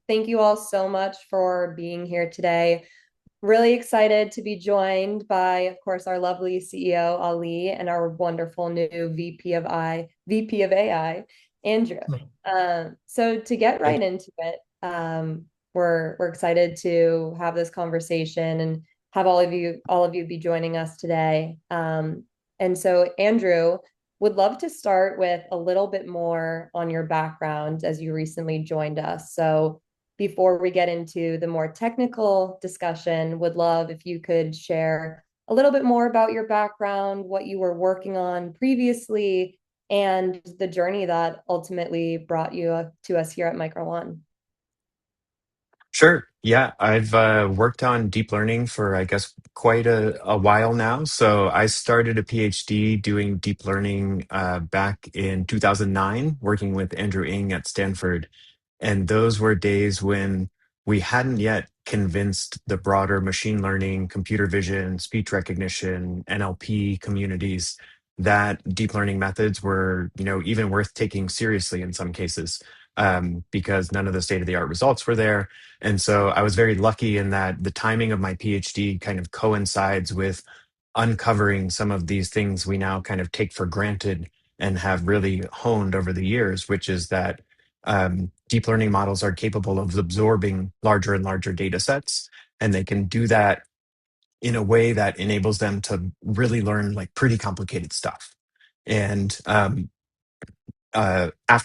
Thank you all so much for being here today. Really excited to be joined by, of course, our lovely CEO, Ali, and our wonderful new VP of AI, Andrew. Hmm. So to get Thank right into it, we're excited to have this conversation and have all of you be joining us today. And so Andrew, would love to start with a little bit more on your background as you recently joined us. So before we get into the more technical discussion, would love if you could share a little bit more about your background, what you were working on previously, and the journey that ultimately brought you to us here at Micro One. Sure. Yeah, I've worked on deep learning for, I guess, quite a while now. So I started a PhD doing deep learning back in 2009, working with Andrew Ng at Stanford. And those were days when we hadn't yet convinced the broader machine learning, computer vision, speech recognition, NLP communities that deep learning methods were, even worth taking seriously in some cases, because none of the state of the art results were there. And so I was very lucky in that the timing of my PhD kind of coincides with uncovering some of these things we now kind of take for granted and have really honed over the years, which is that deep learning models are capable of absorbing larger and larger data sets. And they can do that in a way that enables them to really learn like pretty complicated stuff. And after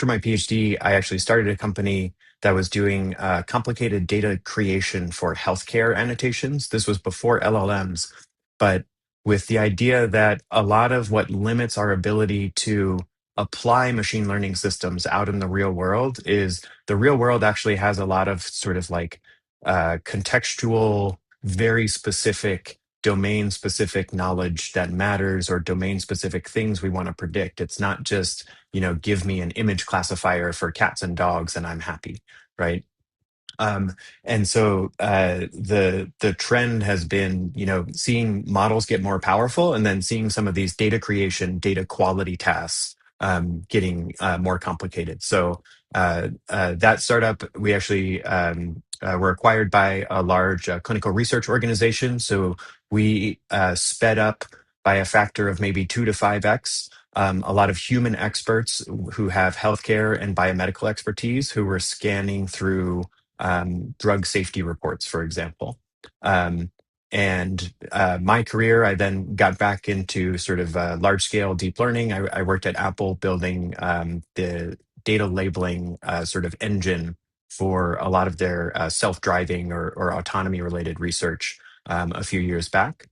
my PhD, I actually started a company that was doing complicated data creation for healthcare annotations. This was before LLMs, but with the idea that a lot of what limits our ability to apply machine learning systems out in the real world is the real world actually has a lot of sort of like contextual, very specific, domain specific knowledge that matters or domain specific things we want to predict. It's not just give me an image classifier for cats and dogs and I'm happy, right? And so the trend has been, seeing models get more powerful, and then seeing some of these data creation, data quality tasks getting more complicated. So that startup, we actually were acquired by a large clinical research organization. So we sped up by a factor of maybe 2 to 5x. A lot of human experts who have healthcare and biomedical expertise who were scanning through drug safety reports, for example. Um, and my career, I then got back into sort of large scale deep learning. I worked at Apple building the data labeling sort of engine for a lot of their self driving or autonomy related research a few years back.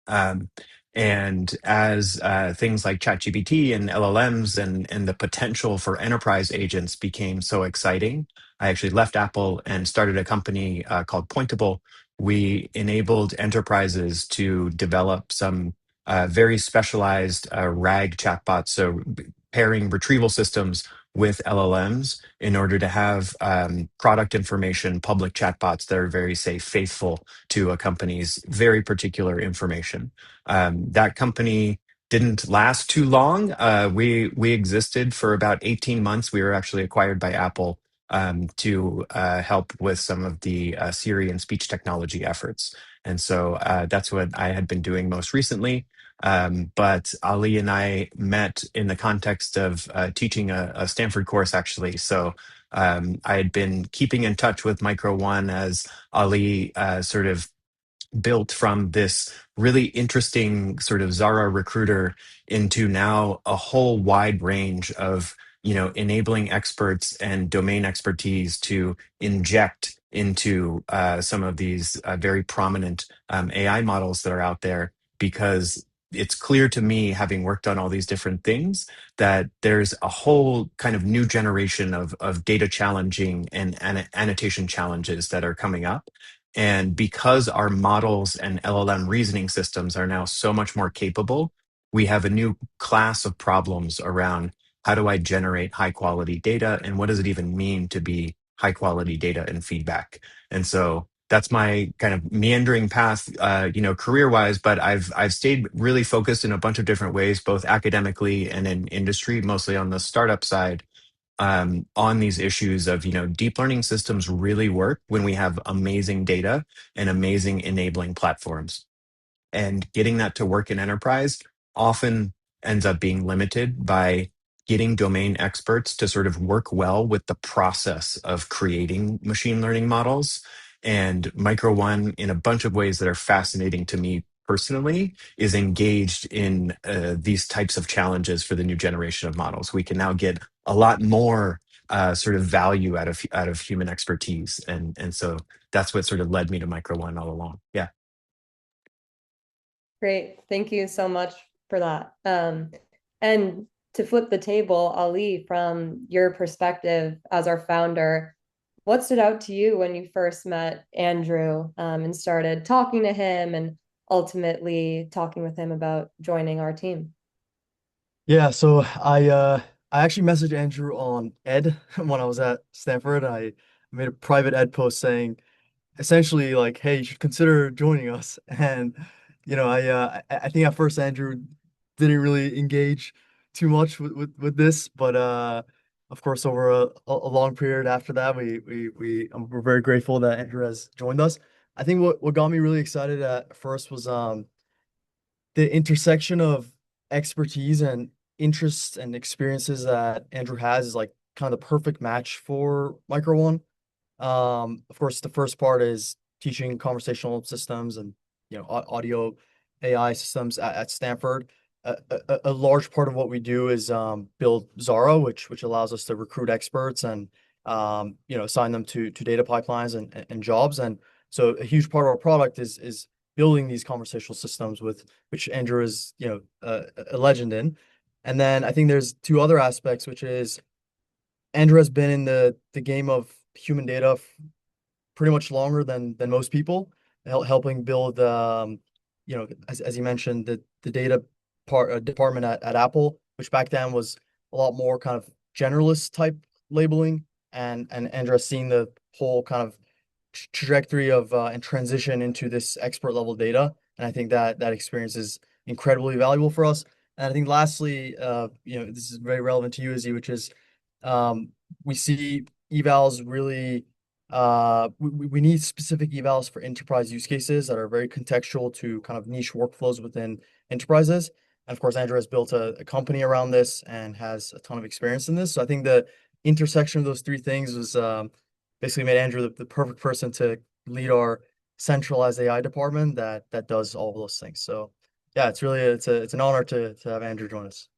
Um, and as things like ChatGPT and LLMs and the potential for enterprise agents became so exciting, I actually left Apple and started a company called Pointable. We enabled enterprises to develop some very specialized RAG chatbots, so pairing retrieval systems with LLMs in order to have product information, public chatbots that are very, say, faithful to a company's very particular information. That company didn't last too long. We existed for about 18 months. We were actually acquired by Apple to help with some of the Siri and speech technology efforts. And so that's what I had been doing most recently. But Ali and I met in the context of teaching a Stanford course, actually. So I had been keeping in touch with Micro One as Ali sort of built from this really interesting sort of Zara recruiter into now a whole wide range of enabling experts and domain expertise to inject into some of these very prominent AI models that are out there, because it's clear to me, having worked on all these different things, that there's a whole kind of new generation of data challenging and annotation challenges that are coming up. And because our models and LLM reasoning systems are now so much more capable, we have a new class of problems around how do I generate high quality data and what does it even mean to be high quality data and feedback. And so that's my kind of meandering path, career wise. But I've stayed really focused in a bunch of different ways, both academically and in industry, mostly on the startup side, on these issues of, deep learning systems really work when we have amazing data and amazing enabling platforms. And getting that to work in enterprise often ends up being limited by getting domain experts to sort of work well with the process of creating machine learning models. And Micro One, in a bunch of ways that are fascinating to me personally, is engaged in these types of challenges for the new generation of models. We can now get a lot more sort of value out of human expertise, and so that's what sort of led me to Micro One all along. Yeah. Great. Thank you so much for that. And to flip the table, Ali, from your perspective as our founder, what stood out to you when you first met Andrew, and started talking to him and ultimately talking with him about joining our team? Yeah, so I actually messaged Andrew on Ed when I was at Stanford. I made a private Ed post saying essentially like, hey, you should consider joining us. And I think at first Andrew didn't really engage too much with this, but of course over a long period after that, we're very grateful that Andrew has joined us. I think what got me really excited at first was the intersection of expertise and interests and experiences that Andrew has is like kind of the perfect match for Micro One. Of course, the first part is teaching conversational systems and audio AI systems at Stanford. A large part of what we do is build Zara, which allows us to recruit experts and assign them to data pipelines and jobs. And so a huge part of our product is building these conversational systems with which Andrew is a legend in. And then I think there's two other aspects, which is Andrew has been in the game of human data pretty much longer than most people, helping build as you mentioned the data part department at Apple, which back then was a lot more kind of generalist type labeling, and Andrew has seen the whole kind of trajectory of and transition into this expert level data, and I think that experience is incredibly valuable for us. And I think lastly, this is very relevant to you, Izzy, which is we see evals really we need specific evals for enterprise use cases that are very contextual to kind of niche workflows within enterprises. And of course, Andrew has built a company around this and has a ton of experience in this. So I think the intersection of those three things was basically made Andrew the perfect person to lead our centralized AI department that does all of those things. So yeah, it's an honor to have Andrew join us.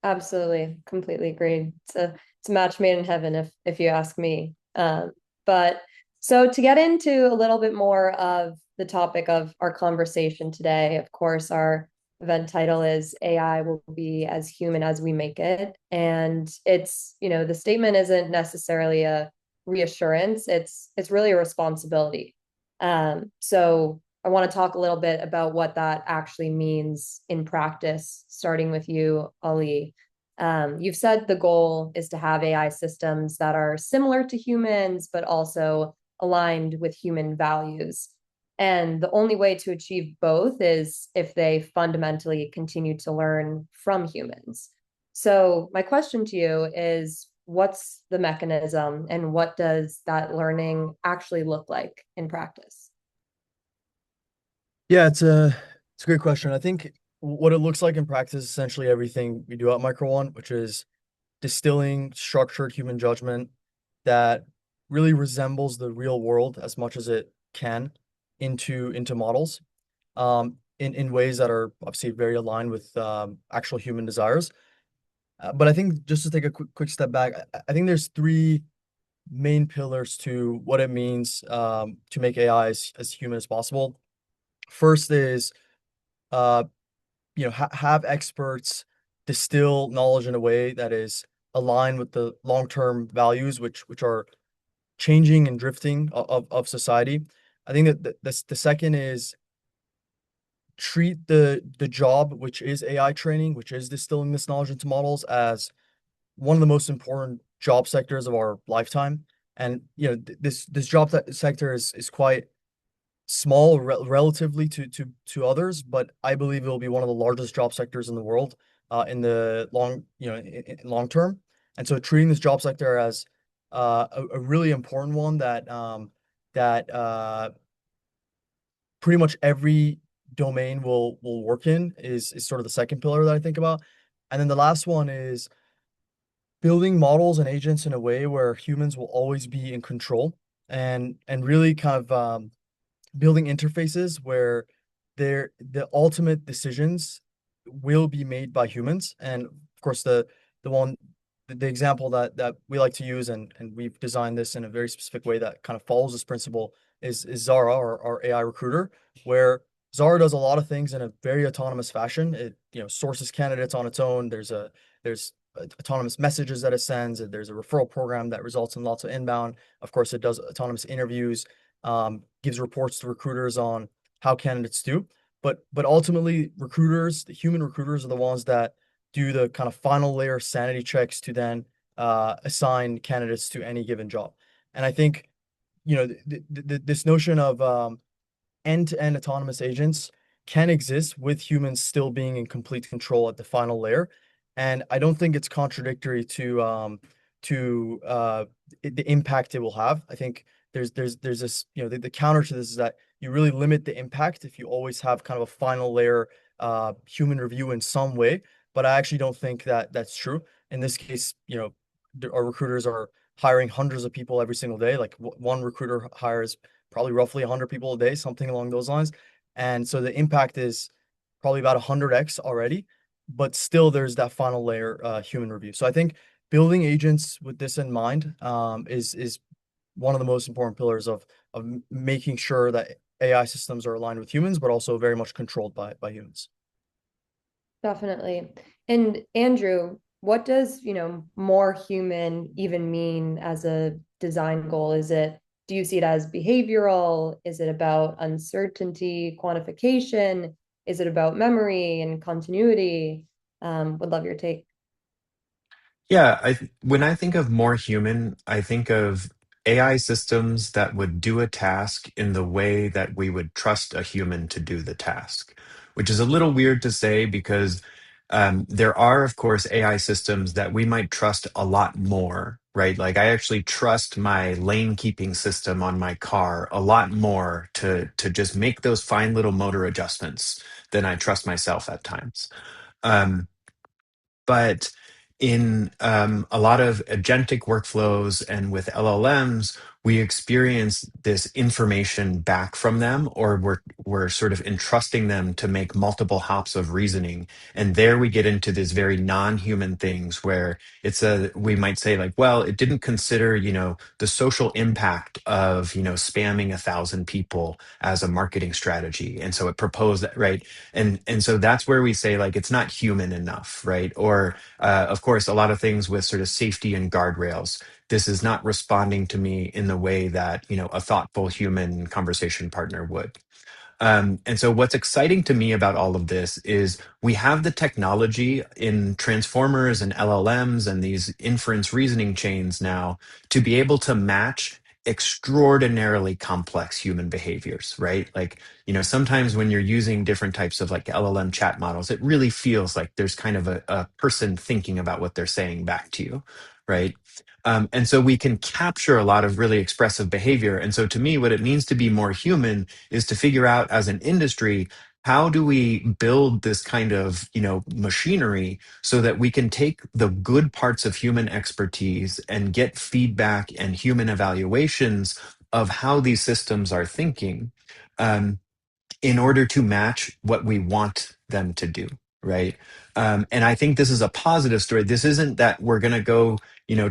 Absolutely, completely agreed. It's a match made in heaven, if you ask me. But so to get into a little bit more of the topic of our conversation today, of course, our event title is AI will be as human as we make it. And the statement isn't necessarily a reassurance, it's really a responsibility. So I want to talk a little bit about what that actually means in practice, starting with you, Ali. You've said the goal is to have AI systems that are similar to humans, but also aligned with human values. And the only way to achieve both is if they fundamentally continue to learn from humans. So, my question to you is, what's the mechanism and what does that learning actually look like in practice? Yeah, it's a great question. I think what it looks like in practice is essentially everything we do at Micro One, which is distilling structured human judgment that really resembles the real world as much as it can into models, in ways that are obviously very aligned with actual human desires. But I think just to take a quick step back, I think there's three main pillars to what it means to make AI as human as possible. First is uh, have experts distill knowledge in a way that is aligned with the long-term values, which are changing and drifting of society. I think that the second is treat the job, which is AI training, which is distilling this knowledge into models, as one of the most important job sectors of our lifetime. And this job sector is quite small relatively to others, but I believe it will be one of the largest job sectors in the world in the long term. And so treating this job sector as a really important one that pretty much every domain will work in is sort of the second pillar that I think about. And then the last one is building models and agents in a way where humans will always be in control and really kind of building interfaces where the ultimate decisions will be made by humans. And of course, the one the example that we like to use and we've designed this in a very specific way that kind of follows this principle is Zara, our AI recruiter, where Zara does a lot of things in a very autonomous fashion. It sources candidates on its own. There's autonomous messages that it sends. There's a referral program that results in lots of inbound. Of course, it does autonomous interviews, gives reports to recruiters on how candidates do. But ultimately, the human recruiters are the ones that do the kind of final layer sanity checks to then assign candidates to any given job. And I think this notion of end-to-end autonomous agents can exist with humans still being in complete control at the final layer. And I don't think it's contradictory to the impact it will have. I think there's this, the counter to this is that you really limit the impact if you always have kind of a final layer human review in some way. But I actually don't think that that's true. In this case, our recruiters are hiring hundreds of people every single day. Like one recruiter hires probably roughly 100 people a day, something along those lines. And so the impact is probably about 100x already, but still there's that final layer human review. So I think building agents with this in mind is one of the most important pillars of making sure that AI systems are aligned with humans, but also very much controlled by humans. Definitely. And Andrew, what does, more human even mean as a design goal? Do you see it as behavioral? Is it about uncertainty, quantification? Is it about memory and continuity? Would love your take. Yeah, when I think of more human, I think of AI systems that would do a task in the way that we would trust a human to do the task, which is a little weird to say because there are, of course, AI systems that we might trust a lot more, right? Like I actually trust my lane keeping system on my car a lot more to just make those fine little motor adjustments than I trust myself at times. Um, but in a lot of agentic workflows and with LLMs, we experience this information back from them, or we're sort of entrusting them to make multiple hops of reasoning. And there we get into these very non-human things where we might say like, well, it didn't consider, the social impact of, spamming 1,000 people as a marketing strategy. And so it proposed that, right? And so that's where we say like it's not human enough, right? Or of course a lot of things with sort of safety and guardrails. This is not responding to me in the way that a thoughtful human conversation partner would. And so, what's exciting to me about all of this is we have the technology in transformers and LLMs and these inference reasoning chains now to be able to match extraordinarily complex human behaviors, right? Like, sometimes when you're using different types of like LLM chat models, it really feels like there's kind of a person thinking about what they're saying back to you, right? And so we can capture a lot of really expressive behavior. And so, to me, what it means to be more human is to figure out as an industry, how do we build this kind of machinery so that we can take the good parts of human expertise and get feedback and human evaluations of how these systems are thinking, um, in order to match what we want them to do, right? And I think this is a positive story. This isn't that we're going to go,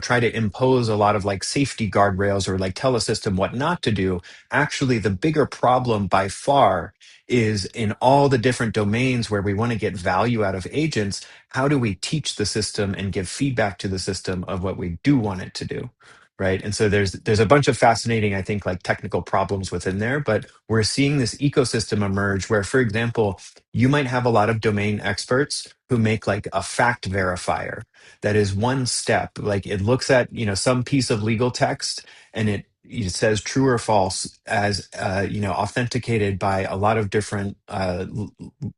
try to impose a lot of like safety guardrails or like tell a system what not to do. Actually, the bigger problem by far is in all the different domains where we want to get value out of agents. How do we teach the system and give feedback to the system of what we do want it to do? Right. And so there's a bunch of fascinating, I think, like technical problems within there, but we're seeing this ecosystem emerge where, for example, you might have a lot of domain experts who make like a fact verifier that is one step. Like it looks at, some piece of legal text and it says true or false as, authenticated by a lot of different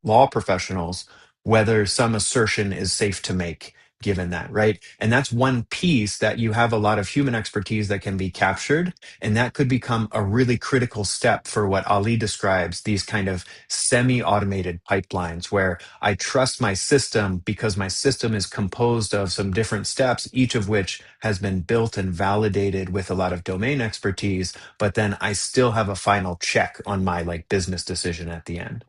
law professionals, whether some assertion is safe to make given that, right? And that's one piece that you have a lot of human expertise that can be captured. And that could become a really critical step for what Ali describes, these kind of semi-automated pipelines where I trust my system because my system is composed of some different steps, each of which has been built and validated with a lot of domain expertise, but then I still have a final check on my like business decision at the end.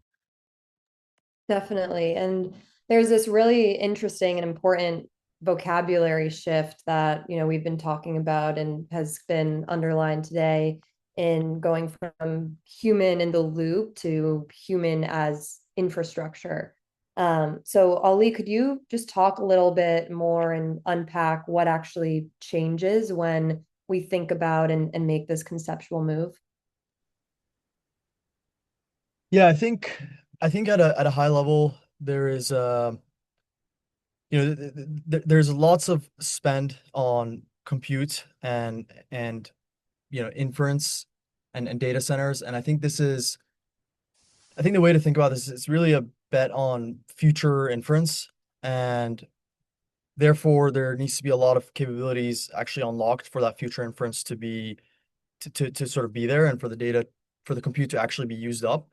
Definitely. And there's this really interesting and important vocabulary shift that, we've been talking about and has been underlined today in going from human in the loop to human as infrastructure. So Ali, could you just talk a little bit more and unpack what actually changes when we think about and make this conceptual move? Yeah, I think at a high level there is there's lots of spend on compute and inference and data centers, and I think the way to think about this is it's really a bet on future inference, and therefore there needs to be a lot of capabilities actually unlocked for that future inference to be to sort of be there, and for the data for the compute to actually be used up.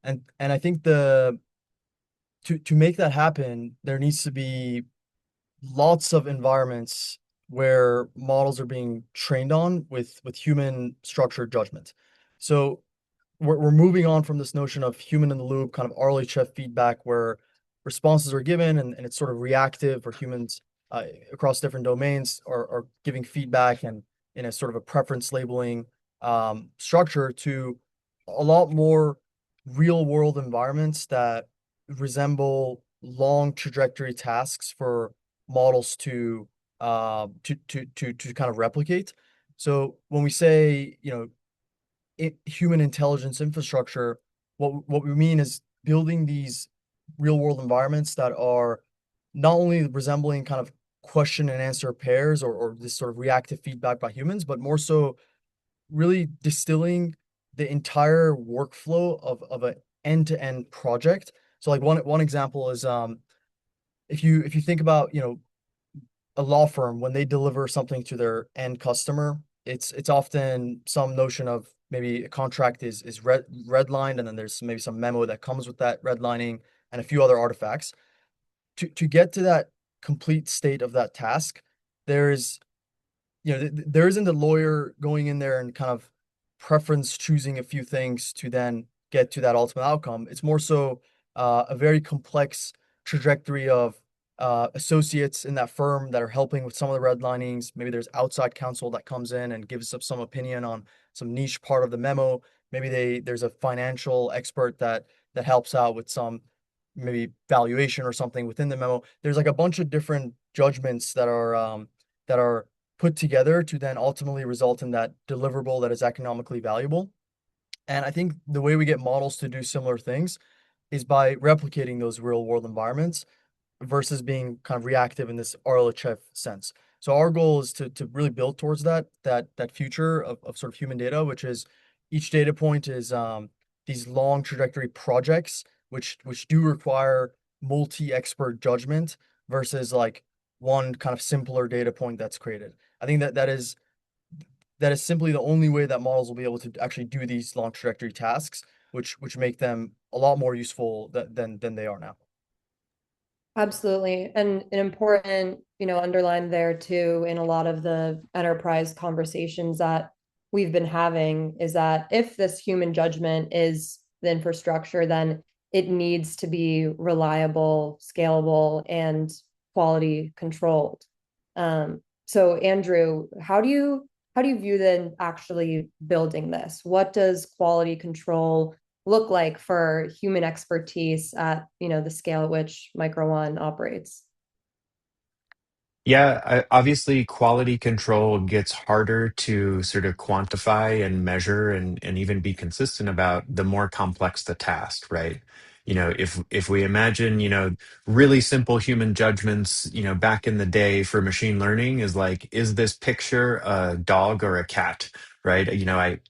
And I think the to make that happen, there needs to be lots of environments where models are being trained on with human structured judgment. So we're moving on from this notion of human in the loop, kind of RLHF feedback, where responses are given and it's sort of reactive, or humans across different domains are giving feedback and in a sort of a preference labeling structure, to a lot more real world environments that resemble long trajectory tasks for models to kind of replicate. So when we say, human intelligence infrastructure, what we mean is building these real world environments that are not only resembling kind of question and answer pairs, or this sort of reactive feedback by humans, but more so really distilling the entire workflow of an end-to-end project. So like one example is if you think about, a law firm, when they deliver something to their end customer, it's often some notion of maybe a contract is redlined, and then there's maybe some memo that comes with that redlining and a few other artifacts. To get to that complete state of that task, there's there isn't a lawyer going in there and kind of preference choosing a few things to then get to that ultimate outcome. It's more so a very complex trajectory of associates in that firm that are helping with some of the redlinings. Maybe there's outside counsel that comes in and gives up some opinion on some niche part of the memo. Maybe there's a financial expert that helps out with some maybe valuation or something within the memo. There's like a bunch of different judgments that are put together to then ultimately result in that deliverable that is economically valuable. And I think the way we get models to do similar things is by replicating those real world environments versus being kind of reactive in this RLHF sense. So our goal is to really build towards that future of sort of human data, which is each data point is these long trajectory projects, which do require multi-expert judgment versus like one kind of simpler data point that's created. I think that is simply the only way that models will be able to actually do these long trajectory tasks, which make them a lot more useful than they are now. Absolutely. And an important, underline there too, in a lot of the enterprise conversations that we've been having is that if this human judgment is the infrastructure, then it needs to be reliable, scalable, and quality controlled. So Andrew, how do you view then actually building this? What does quality control look like for human expertise at, the scale at which Micro One operates? Yeah, obviously, quality control gets harder to sort of quantify and measure and even be consistent about the more complex the task, right? If we imagine, really simple human judgments, back in the day for machine learning is like, is this picture a dog or a cat, right?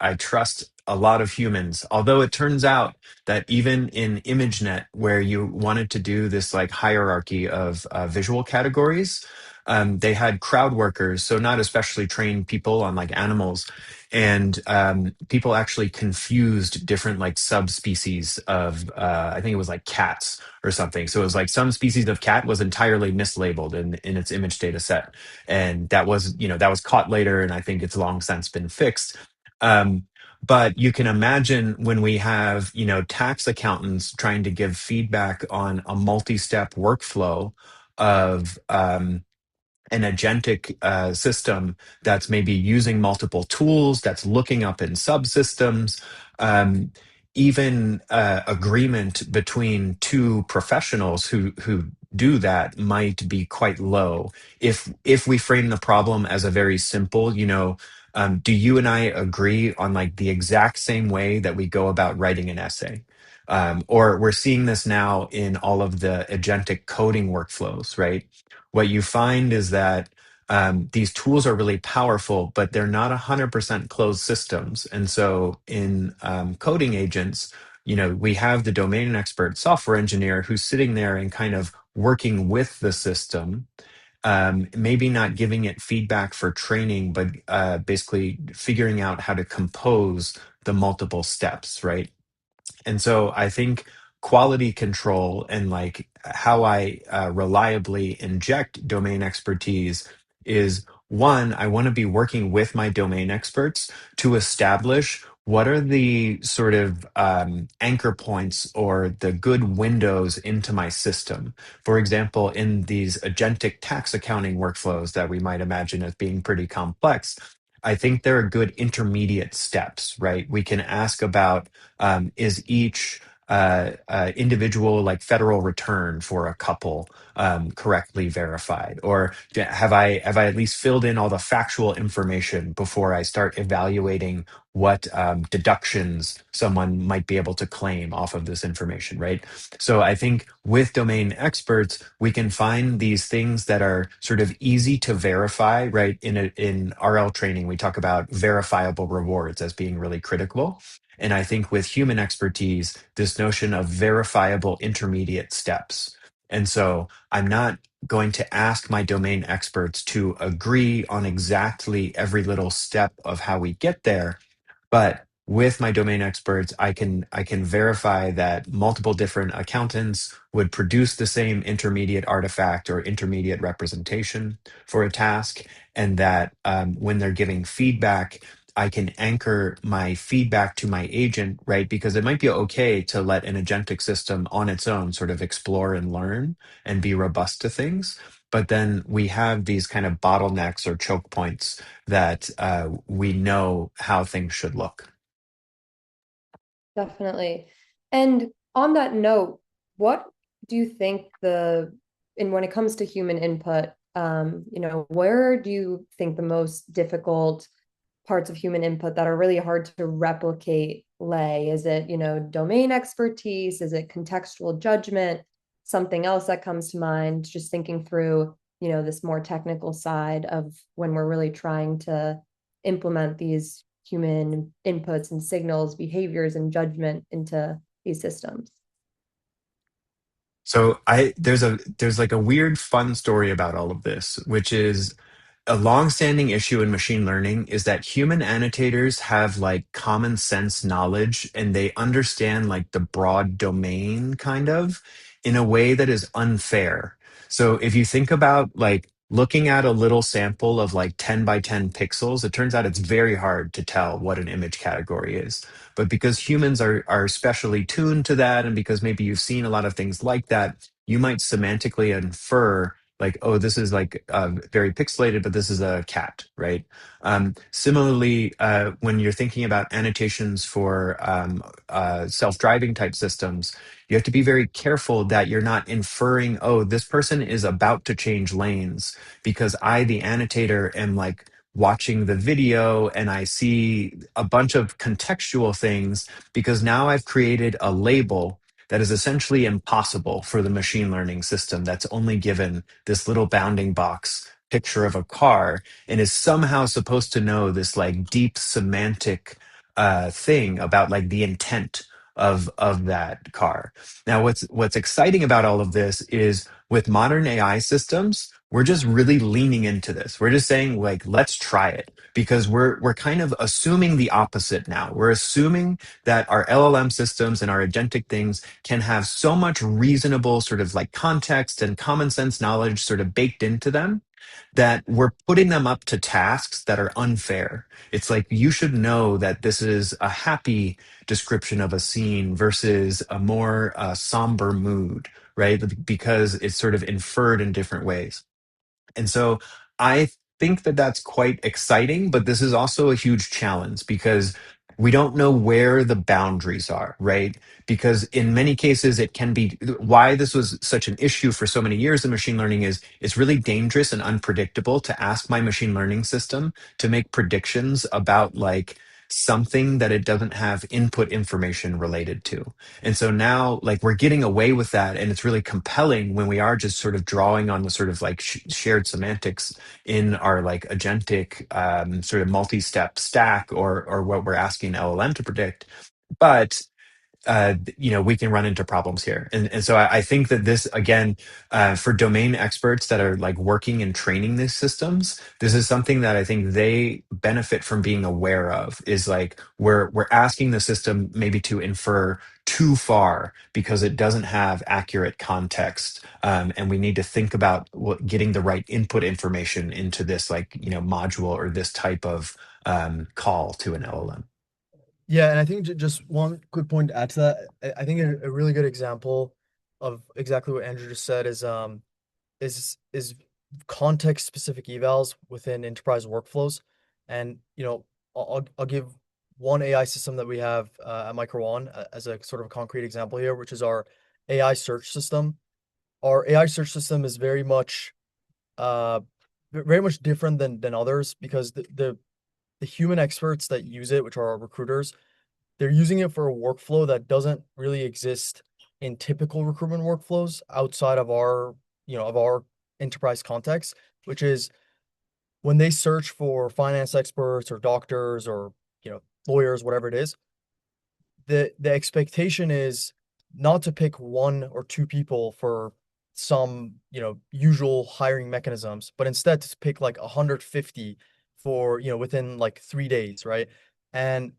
I trust a lot of humans. Although it turns out that even in ImageNet, where you wanted to do this like hierarchy of visual categories, they had crowd workers, so not especially trained people on like animals, and people actually confused different like subspecies of I think it was like cats or something. So it was like some species of cat was entirely mislabeled in its image data set, and that was, that was caught later, and I think it's long since been fixed. Um, but you can imagine when we have, tax accountants trying to give feedback on a multi-step workflow of an agentic system that's maybe using multiple tools, that's looking up in subsystems. Um, Even agreement between two professionals who do that might be quite low. If we frame the problem as a very simple, do you and I agree on like the exact same way that we go about writing an essay? Or we're seeing this now in all of the agentic coding workflows, right? What you find is that these tools are really powerful, but they're not 100% closed systems. And so in coding agents, we have the domain expert software engineer who's sitting there and kind of working with the system, maybe not giving it feedback for training, but basically figuring out how to compose the multiple steps, right? And so I think quality control and like how I reliably inject domain expertise is one, I want to be working with my domain experts to establish what are the sort of anchor points or the good windows into my system. For example, in these agentic tax accounting workflows that we might imagine as being pretty complex, I think there are good intermediate steps, right? We can ask about is each individual like federal return for a couple correctly verified, or have I at least filled in all the factual information before I start evaluating what deductions someone might be able to claim off of this information, right? So I think with domain experts, we can find these things that are sort of easy to verify, right? In RL training, we talk about verifiable rewards as being really critical. And I think with human expertise, this notion of verifiable intermediate steps. And so I'm not going to ask my domain experts to agree on exactly every little step of how we get there, but with my domain experts, I can verify that multiple different accountants would produce the same intermediate artifact or intermediate representation for a task, and that when they're giving feedback, I can anchor my feedback to my agent, right? Because it might be okay to let an agentic system on its own sort of explore and learn and be robust to things. But then we have these kind of bottlenecks or choke points that we know how things should look. Definitely. And on that note, what do you think and when it comes to human input, where do you think the most difficult parts of human input that are really hard to replicate lay? Is it, domain expertise? Is it contextual judgment? Something else that comes to mind, just thinking through, this more technical side of when we're really trying to implement these human inputs and signals, behaviors, and judgment into these systems. So there's like a weird fun story about all of this, which is a longstanding issue in machine learning is that human annotators have like common sense knowledge and they understand like the broad domain kind of in a way that is unfair. So if you think about like looking at a little sample of like 10 by 10 pixels, it turns out it's very hard to tell what an image category is. But because humans are specially tuned to that, and because maybe you've seen a lot of things like that, you might semantically infer like, oh, this is like very pixelated, but this is a cat, right? Similarly, when you're thinking about annotations for self-driving type systems, you have to be very careful that you're not inferring, oh, this person is about to change lanes because I, the annotator, am like watching the video and I see a bunch of contextual things because now I've created a label that is essentially impossible for the machine learning system that's only given this little bounding box picture of a car and is somehow supposed to know this like deep semantic thing about like the intent of that car. Now, what's exciting about all of this is with modern AI systems, we're just really leaning into this. We're just saying like, let's try it because we're kind of assuming the opposite now. We're assuming that our LLM systems and our agentic things can have so much reasonable sort of like context and common sense knowledge sort of baked into them that we're putting them up to tasks that are unfair. It's like you should know that this is a happy description of a scene versus a more somber mood, right? Because it's sort of inferred in different ways. And so I think that that's quite exciting, but this is also a huge challenge because we don't know where the boundaries are, right? Because in many cases, it can be why this was such an issue for so many years in machine learning is it's really dangerous and unpredictable to ask my machine learning system to make predictions about like something that it doesn't have input information related to. And so now, like, we're getting away with that, and it's really compelling when we are just sort of drawing on the sort of like shared semantics in our like agentic sort of multi-step stack or what we're asking LLM to predict. But we can run into problems here. And so I think that this, again, for domain experts that are like working and training these systems, this is something that I think they benefit from being aware of is like we're asking the system maybe to infer too far because it doesn't have accurate context. And we need to think about getting the right input information into this like, module or this type of call to an LLM. Yeah, and I think just one quick point to add to that, I think a really good example of exactly what Andrew just said is context specific evals within enterprise workflows. And I'll give one AI system that we have at Micro One as a sort of a concrete example here, which is our AI search system. Our AI search system is uh very much different than others because the human experts that use it, which are our recruiters, they're using it for a workflow that doesn't really exist in typical recruitment workflows outside of our enterprise context, which is when they search for finance experts or doctors or lawyers, whatever it is, the expectation is not to pick one or two people for some usual hiring mechanisms, but instead to pick like 150 for within like 3 days, right? And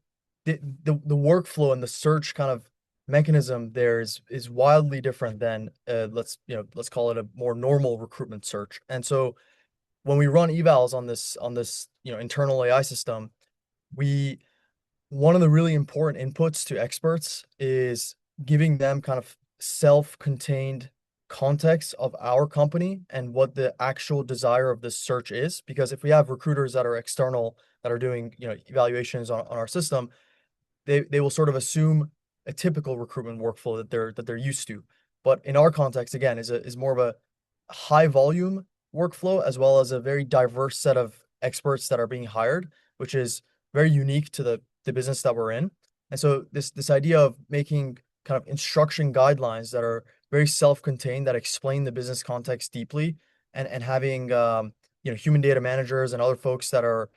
the workflow and the search kind of mechanism there is wildly different than let's call it a more normal recruitment search. And so when we run evals on this internal AI system, we one of the really important inputs to experts is giving them kind of self-contained context of our company and what the actual desire of this search is. Because if we have recruiters that are external that are doing evaluations on our system, they will sort of assume a typical recruitment workflow that they're used to. But in our context, again, is more of a high volume workflow as well as a very diverse set of experts that are being hired, which is very unique to the business that we're in. And so this idea of making kind of instruction guidelines that are very self-contained that explain the business context deeply and having human data managers and other folks that are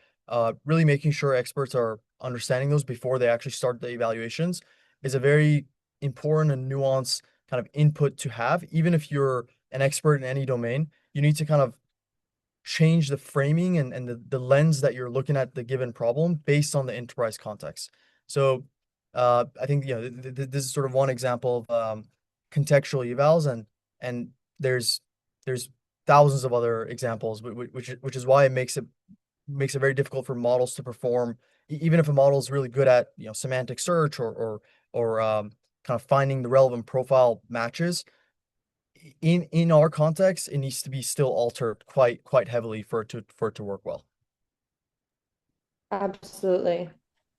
really making sure experts are understanding those before they actually start the evaluations is a very important and nuanced kind of input to have. Even if you're an expert in any domain, you need to kind of change the framing and the lens that you're looking at the given problem based on the enterprise context. So I think this is sort of one example of contextual evals, and there's thousands of other examples, which is why it makes it very difficult for models to perform, even if a model is really good at semantic search or kind of finding the relevant profile matches. In our context, it needs to be still altered quite heavily for it to work well. Absolutely.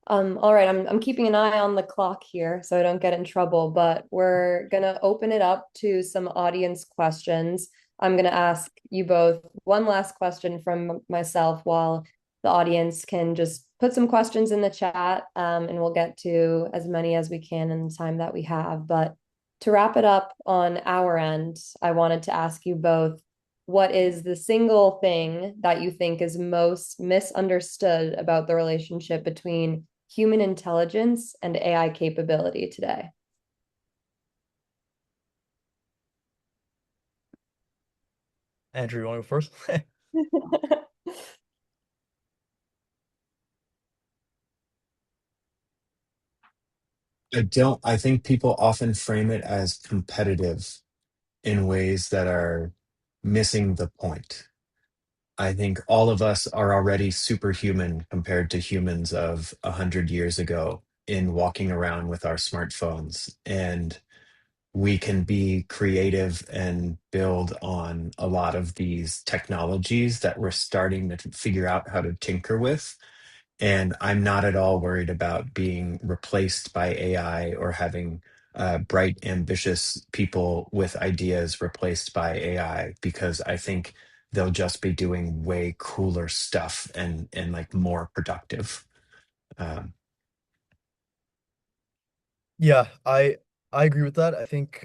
All right, I'm keeping an eye on the clock here so I don't get in trouble, but we're gonna open it up to some audience questions. I'm gonna ask you both one last question from myself while the audience can just put some questions in the chat, and we'll get to as many as we can in the time that we have. But to wrap it up on our end, I wanted to ask you both what is the single thing that you think is most misunderstood about the relationship between human intelligence and AI capability today? Andrew, you want to go first? I think people often frame it as competitive in ways that are missing the point. I think all of us are already superhuman compared to humans of 100 years ago in walking around with our smartphones. And we can be creative and build on a lot of these technologies that we're starting to figure out how to tinker with. And I'm not at all worried about being replaced by AI or having bright, ambitious people with ideas replaced by AI, because I think they'll just be doing way cooler stuff and like more productive. Um, Yeah, I agree with that. I think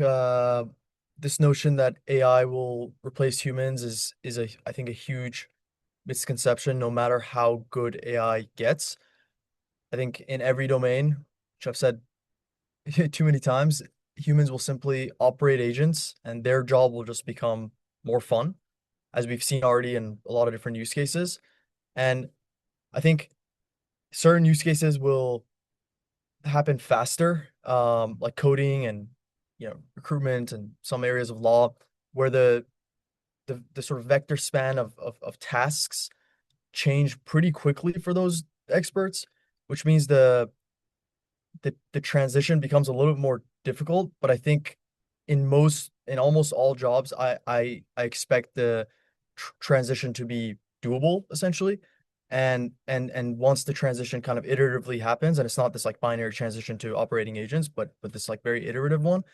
this notion that AI will replace humans is a I think a huge misconception no matter how good AI gets. I think in every domain, which I've said too many times, humans will simply operate agents and their job will just become more fun, as we've seen already in a lot of different use cases. And I think certain use cases will happen faster, like coding and recruitment and some areas of law, where the sort of vector span of tasks change pretty quickly for those experts, which means the transition becomes a little bit more difficult. But I think in almost all jobs, I expect the transition to be doable essentially. And once the transition kind of iteratively happens, and it's not this like binary transition to operating agents, but this like very iterative one,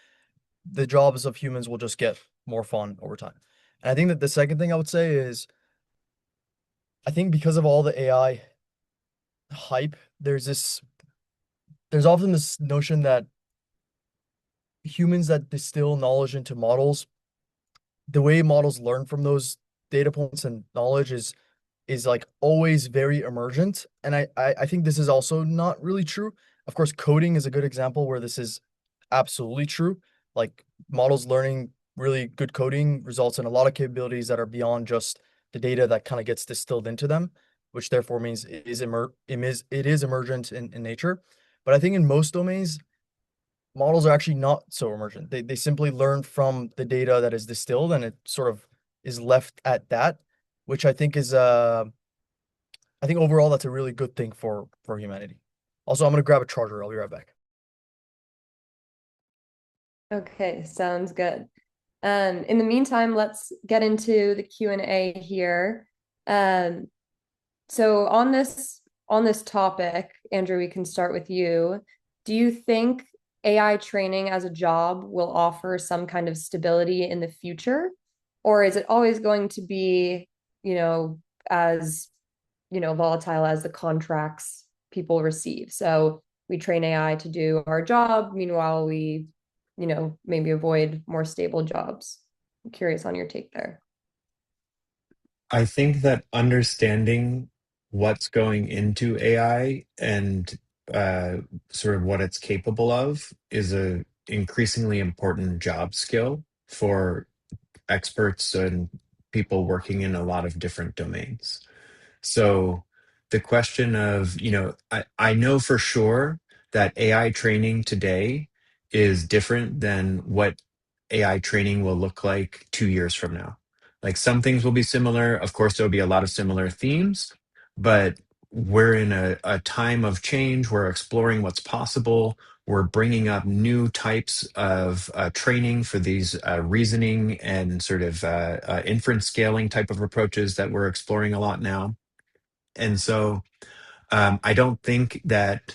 the jobs of humans will just get more fun over time. And I think that the second thing I would say is I think because of all the AI hype, there's often this notion that humans that distill knowledge into models, the way models learn from those data points and knowledge is like always very emergent. And I think this is also not really true. Of course, coding is a good example where this is absolutely true. Like models learning really good coding results in a lot of capabilities that are beyond just the data that kind of gets distilled into them, which therefore means it is emergent in nature. But I think in most domains, models are actually not so emergent. They simply learn from the data that is distilled and it sort of is left at that, which I think overall that's a really good thing for humanity. Also, I'm gonna grab a charger. I'll be right back. Okay, sounds good. In the meantime, let's get into the Q&A here. Um, so on this topic, Andrew, we can start with you. Do you think AI training as a job will offer some kind of stability in the future, or is it always going to be, you know, as volatile as the contracts people receive? So we train AI to do our job, meanwhile we, maybe avoid more stable jobs. I'm curious on your take there. I think that understanding what's going into AI and uh, sort of what it's capable of is a increasingly important job skill for experts and people working in a lot of different domains. So the question of, I know for sure that AI training today is different than what AI training will look like 2 years from now. Like some things will be similar. Of course, there'll be a lot of similar themes, but we're in a time of change. We're exploring what's possible. We're bringing up new types of training for these reasoning and sort of inference scaling type of approaches that we're exploring a lot now. And so I don't think that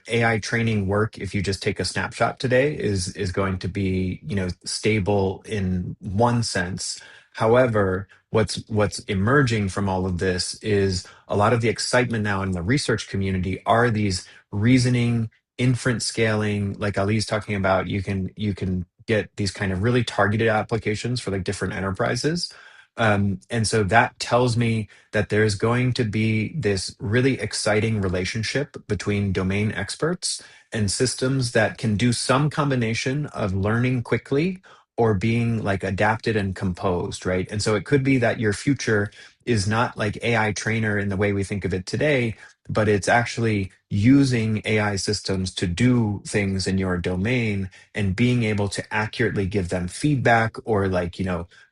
AI training work, if you just take a snapshot today, is going to be stable in one sense. However, what's emerging from all of this is a lot of the excitement now in the research community are these reasoning inference scaling, like Ali's talking about. You can get these kind of really targeted applications for like different enterprises, And so that tells me that there's going to be this really exciting relationship between domain experts and systems that can do some combination of learning quickly or being like adapted and composed, right? And so it could be that your future is not like AI trainer in the way we think of it today, but it's actually using AI systems to do things in your domain and being able to accurately give them feedback or like,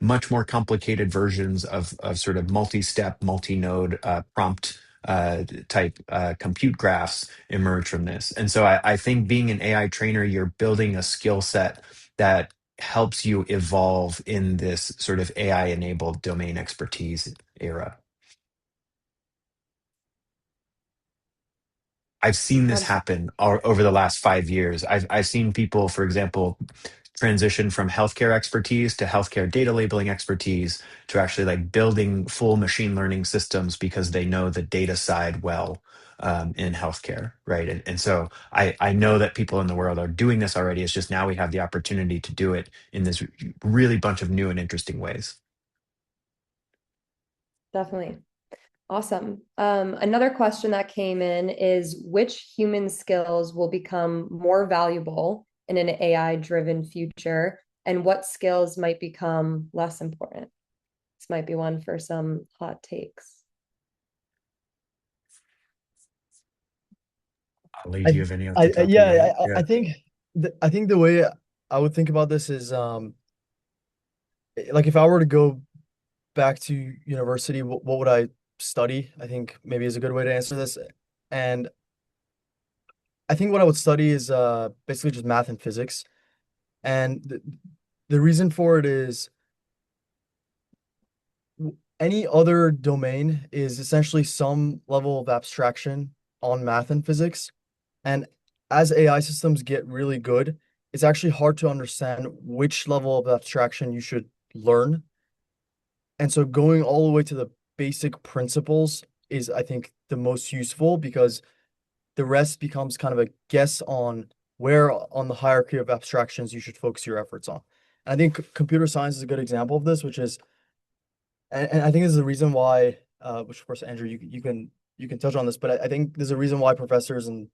much more complicated versions of sort of multi-step, multi-node prompt type compute graphs emerge from this. And so I think being an AI trainer, you're building a skill set that helps you evolve in this sort of AI enabled domain expertise era. I've seen this Absolutely. happen over the last 5 years. I've seen people, for example, transition from healthcare expertise to healthcare data labeling expertise to actually like building full machine learning systems because they know the data side well in healthcare, right? And so I know that people in the world are doing this already. It's just now we have the opportunity to do it in this really bunch of new and interesting ways. Definitely. Awesome. Another question that came in is which human skills will become more valuable in an AI-driven future, and what skills might become less important? This might be one for some hot takes. Ali, do you I, have any off the top of your head? yeah, Yeah. I think the way I would think about this is like if I were to go back to university, what would I study? I think maybe is a good way to answer this. And I think what I would study is basically just math and physics. And the reason for it is any other domain is essentially some level of abstraction on math and physics. And as AI systems get really good, it's actually hard to understand which level of abstraction you should learn. And so going all the way to the basic principles is, I think, the most useful because the rest becomes kind of a guess on where on the hierarchy of abstractions you should focus your efforts on. And I think computer science is a good example of this, which is, and I think this is the reason why, which of course, Andrew, you can touch on this, but I think there's a reason why professors and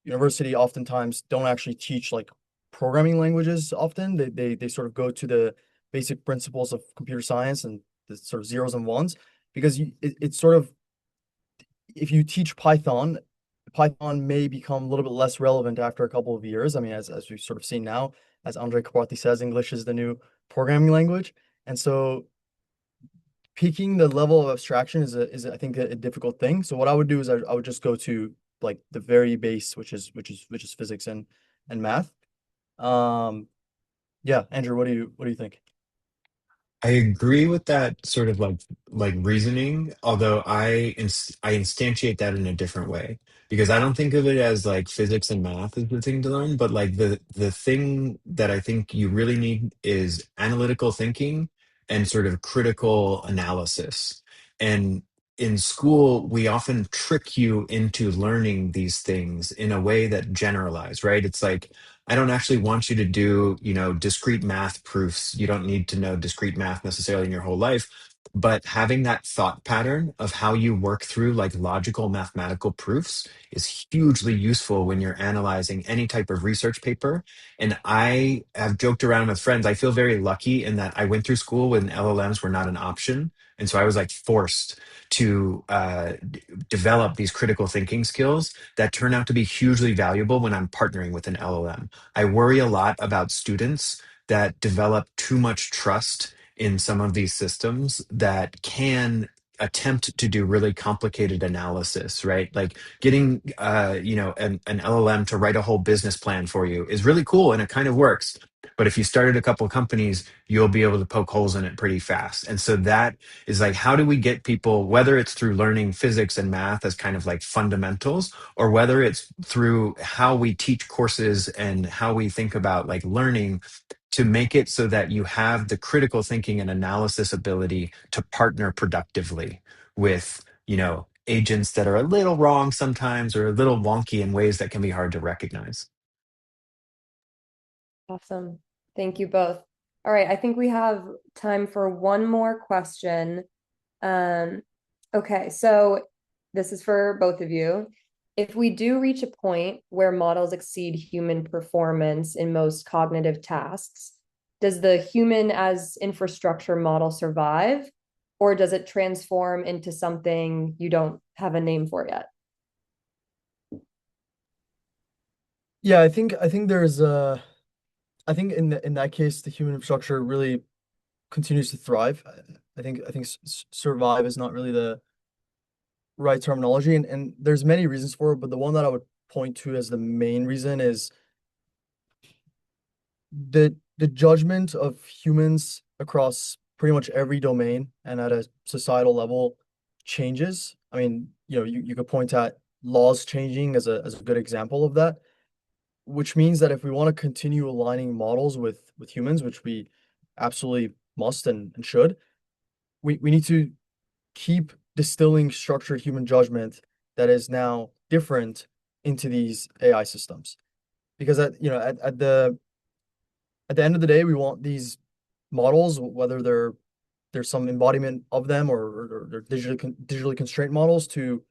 university oftentimes don't actually teach like programming languages. Often they sort of go to the basic principles of computer science and the sort of zeros and ones because it's sort of if you teach Python, Python may become a little bit less relevant after a couple of years. I mean, as we've sort of seen now, as Andre Kaparti says, English is the new programming language. And so peaking the level of abstraction is I think a difficult thing. So what I would do is I would just go to like the very base, which is physics and math. Um, yeah, Andrew, what do you think? I agree with that sort of like reasoning, although I instantiate that in a different way because I don't think of it as like physics and math is the thing to learn, but like the thing that I think you really need is analytical thinking and sort of critical analysis. And in school, we often trick you into learning these things in a way that generalize, right? It's like I don't actually want you to do, discrete math proofs. You don't need to know discrete math necessarily in your whole life. But having that thought pattern of how you work through like logical mathematical proofs is hugely useful when you're analyzing any type of research paper. And I have joked around with friends. I feel very lucky in that I went through school when LLMs were not an option. And so I was like forced to develop these critical thinking skills that turn out to be hugely valuable when I'm partnering with an LLM. I worry a lot about students that develop too much trust in some of these systems that can attempt to do really complicated analysis, right? Like getting an LLM to write a whole business plan for you is really cool and it kind of works. But if you started a couple of companies, you'll be able to poke holes in it pretty fast. And so that is like, how do we get people, whether it's through learning physics and math as kind of like fundamentals, or whether it's through how we teach courses and how we think about like learning to make it so that you have the critical thinking and analysis ability to partner productively with, agents that are a little wrong sometimes or a little wonky in ways that can be hard to recognize. Awesome. Thank you both. All right, I think we have time for one more question. Um, okay, so this is for both of you. If we do reach a point where models exceed human performance in most cognitive tasks, does the human as infrastructure model survive, or does it transform into something you don't have a name for yet? Yeah, I think there's I think in that case the human infrastructure really continues to thrive. I think survive is not really the right terminology, and there's many reasons for it, but the one that I would point to as the main reason is the judgment of humans across pretty much every domain and at a societal level changes. I mean, you could point at laws changing as a good example of that, which means that if we want to continue aligning models with humans, which we absolutely must and should, we need to keep distilling structured human judgment that is now different into these AI systems. Because at the end of the day, we want these models, whether there's some embodiment of them or they're digitally constrained models to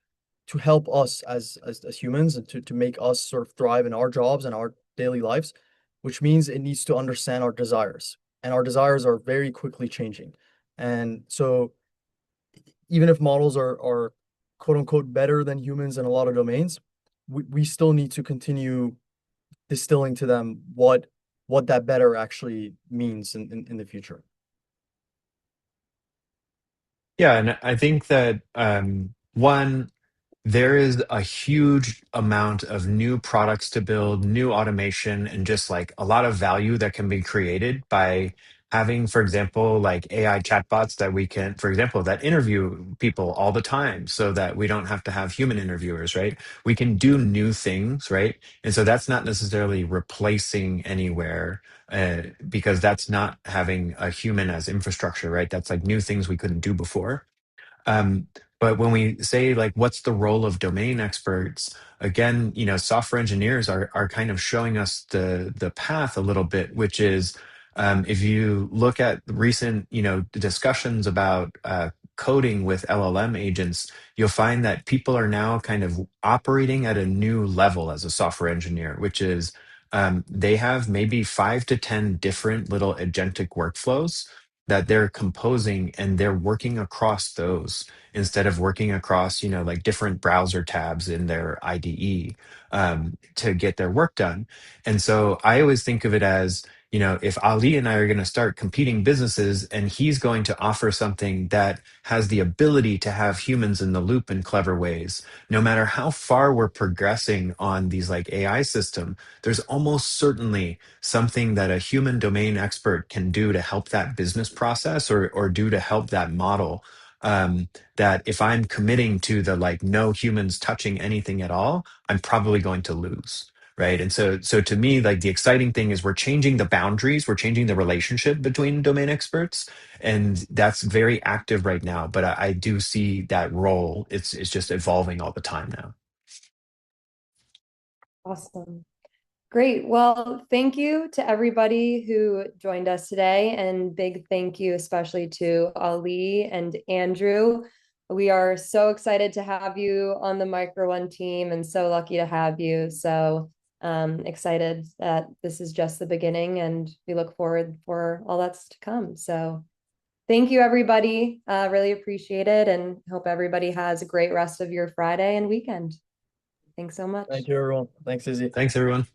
help us as humans and to make us sort of thrive in our jobs and our daily lives, which means it needs to understand our desires. And our desires are very quickly changing. And so even if models are quote unquote better than humans in a lot of domains, we still need to continue distilling to them what that better actually means in the future. Yeah, and I think that one, there is a huge amount of new products to build, new automation, and just like a lot of value that can be created by having, for example, like AI chatbots that we can, for example, that interview people all the time so that we don't have to have human interviewers, right? We can do new things, right? And so that's not necessarily replacing anywhere. Because that's not having a human as infrastructure, right? That's like new things we couldn't do before. Um, but when we say like, what's the role of domain experts? Again, software engineers are kind of showing us the path a little bit, which is if you look at recent discussions about coding with LLM agents, you'll find that people are now kind of operating at a new level as a software engineer, which is they have maybe 5 to 10 different little agentic workflows that they're composing and they're working across those instead of working across like different browser tabs in their IDE to get their work done. And so I always think of it as if Ali and I are going to start competing businesses and he's going to offer something that has the ability to have humans in the loop in clever ways, no matter how far we're progressing on these like AI system, there's almost certainly something that a human domain expert can do to help that business process or do to help that model. That if I'm committing to the like no humans touching anything at all, I'm probably going to lose. Right. And so to me, like the exciting thing is we're changing the boundaries, we're changing the relationship between domain experts. And that's very active right now. But I do see that role. It's just evolving all the time now. Awesome. Great. Well, thank you to everybody who joined us today, and big thank you especially to Ali and Andrew. We are so excited to have you on the Micro One team and so lucky to have you. So excited that this is just the beginning and we look forward for all that's to come. So thank you, everybody. Really appreciate it and hope everybody has a great rest of your Friday and weekend. Thanks so much. Thank you, everyone. Thanks, Izzy. Thanks, everyone.